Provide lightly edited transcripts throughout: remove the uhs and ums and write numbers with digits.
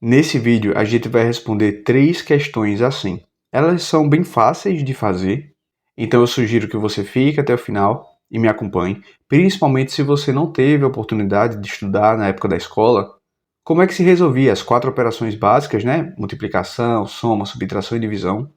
Nesse vídeo, a gente vai responder 3 questões assim. Elas são bem fáceis de fazer, então eu sugiro que você fique até o final e me acompanhe, principalmente se você não teve a oportunidade de estudar na época da escola. Como é que se resolvia as 4 operações básicas, né? Multiplicação, soma, subtração e divisão.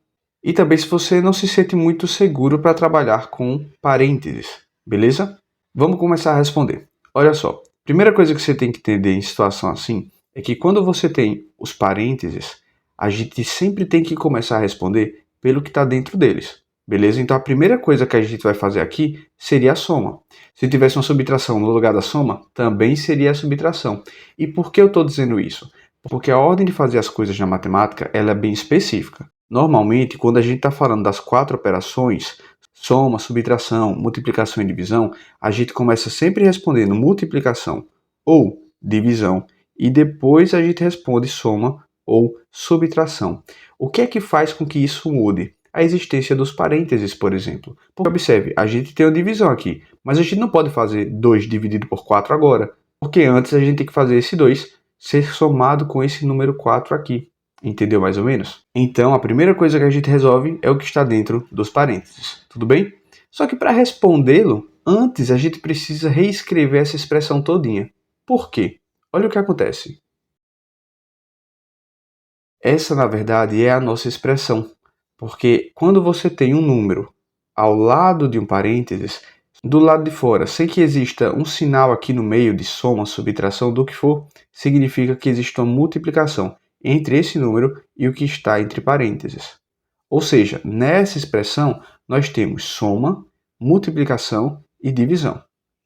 E também se você não se sente muito seguro para trabalhar com parênteses, beleza? Vamos começar a responder. Olha só, primeira coisa que você tem que entender em situação assim é que quando você tem os parênteses, a gente sempre tem que começar a responder pelo que está dentro deles, beleza? Então a primeira coisa que a gente vai fazer aqui seria a soma. Se tivesse uma subtração no lugar da soma, também seria a subtração. E por que eu estou dizendo isso? Porque a ordem de fazer as coisas na matemática ela é bem específica. Normalmente, quando a gente está falando das 4 operações, soma, subtração, multiplicação e divisão, a gente começa sempre respondendo multiplicação ou divisão e depois a gente responde soma ou subtração. O que é que faz com que isso mude? A existência dos parênteses, por exemplo. Porque observe, a gente tem uma divisão aqui, mas a gente não pode fazer 2 dividido por 4 agora, porque antes a gente tem que fazer esse 2 ser somado com esse número 4 aqui. Entendeu mais ou menos? Então, a primeira coisa que a gente resolve é o que está dentro dos parênteses, tudo bem? Só que para respondê-lo, antes a gente precisa reescrever essa expressão todinha. Por quê? Olha o que acontece. Essa, na verdade, é a nossa expressão, porque quando você tem um número ao lado de um parênteses, do lado de fora, sem que exista um sinal aqui no meio de soma, subtração, do que for, significa que existe uma multiplicação entre esse número e o que está entre parênteses. Ou seja, nessa expressão, nós temos soma, multiplicação e divisão.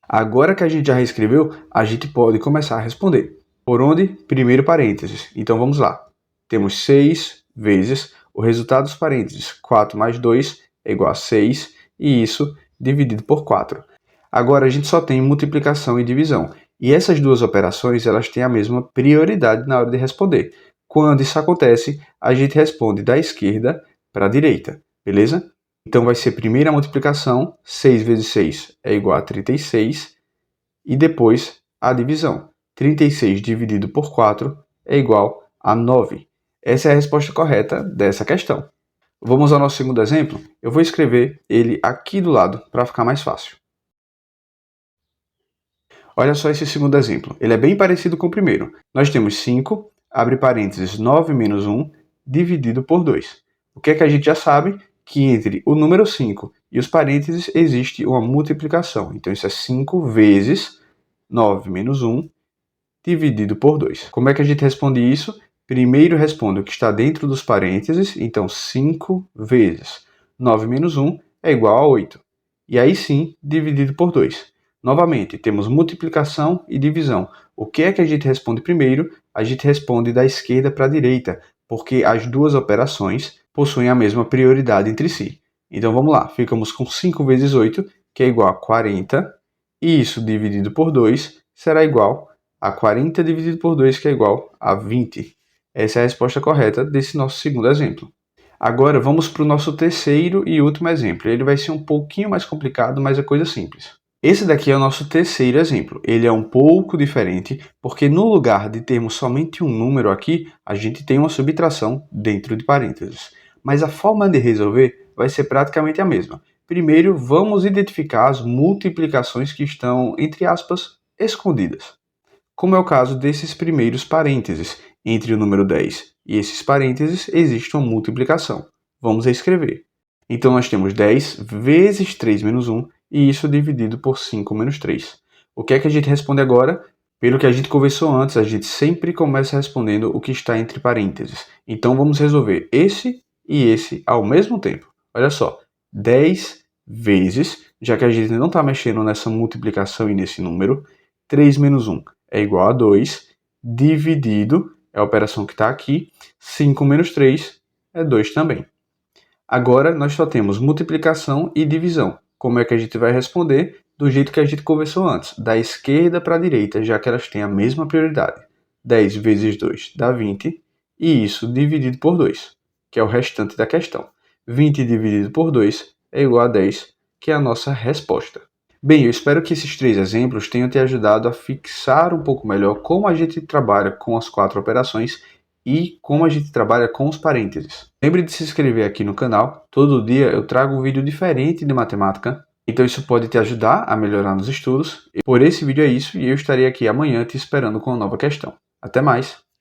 Agora que a gente já reescreveu, a gente pode começar a responder. Por onde? Primeiro parênteses. Então vamos lá. Temos 6 vezes o resultado dos parênteses. 4 mais 2 é igual a 6, e isso dividido por 4. Agora a gente só tem multiplicação e divisão. E essas duas operações elas têm a mesma prioridade na hora de responder. Quando isso acontece, a gente responde da esquerda para a direita, beleza? Então vai ser primeiro a multiplicação, 6 vezes 6 é igual a 36, e depois a divisão. 36 dividido por 4 é igual a 9. Essa é a resposta correta dessa questão. Vamos ao nosso segundo exemplo? Eu vou escrever ele aqui do lado para ficar mais fácil. Olha só esse segundo exemplo. Ele é bem parecido com o primeiro. Nós temos 5, abre parênteses, 9 menos 1, dividido por 2. O que é que a gente já sabe? Que entre o número 5 e os parênteses existe uma multiplicação. Então isso é 5 vezes 9 menos 1, dividido por 2. Como é que a gente responde isso? Primeiro responde o que está dentro dos parênteses, então 5 vezes 9 menos 1 é igual a 8. E aí sim, dividido por 2. Novamente, temos multiplicação e divisão. O que é que a gente responde primeiro? A gente responde da esquerda para a direita, porque as duas operações possuem a mesma prioridade entre si. Então vamos lá, ficamos com 5 vezes 8, que é igual a 40, e isso dividido por 2 será igual a 40 dividido por 2, que é igual a 20. Essa é a resposta correta desse nosso segundo exemplo. Agora vamos para o nosso terceiro e último exemplo. Ele vai ser um pouquinho mais complicado, mas é coisa simples. Esse daqui é o nosso terceiro exemplo. Ele é um pouco diferente, porque no lugar de termos somente um número aqui, a gente tem uma subtração dentro de parênteses. Mas a forma de resolver vai ser praticamente a mesma. Primeiro, vamos identificar as multiplicações que estão, entre aspas, escondidas. Como é o caso desses primeiros parênteses. Entre o número 10 e esses parênteses existe uma multiplicação. Vamos escrever. Então nós temos 10 vezes 3 menos 1, e isso dividido por 5 menos 3. O que é que a gente responde agora? Pelo que a gente conversou antes, a gente sempre começa respondendo o que está entre parênteses. Então vamos resolver esse e esse ao mesmo tempo. Olha só, 10 vezes, já que a gente não está mexendo nessa multiplicação e nesse número, 3 menos 1 é igual a 2, dividido, é a operação que está aqui, 5 menos 3 é 2 também. Agora nós só temos multiplicação e divisão. Como é que a gente vai responder? Do jeito que a gente conversou antes, da esquerda para a direita, já que elas têm a mesma prioridade. 10 vezes 2 dá 20, e isso dividido por 2, que é o restante da questão. 20 dividido por 2 é igual a 10, que é a nossa resposta. Bem, eu espero que esses 3 exemplos tenham te ajudado a fixar um pouco melhor como a gente trabalha com as 4 operações e como a gente trabalha com os parênteses. Lembre de se inscrever aqui no canal, todo dia eu trago um vídeo diferente de matemática, então isso pode te ajudar a melhorar nos estudos. Por esse vídeo é isso e eu estarei aqui amanhã te esperando com uma nova questão. Até mais!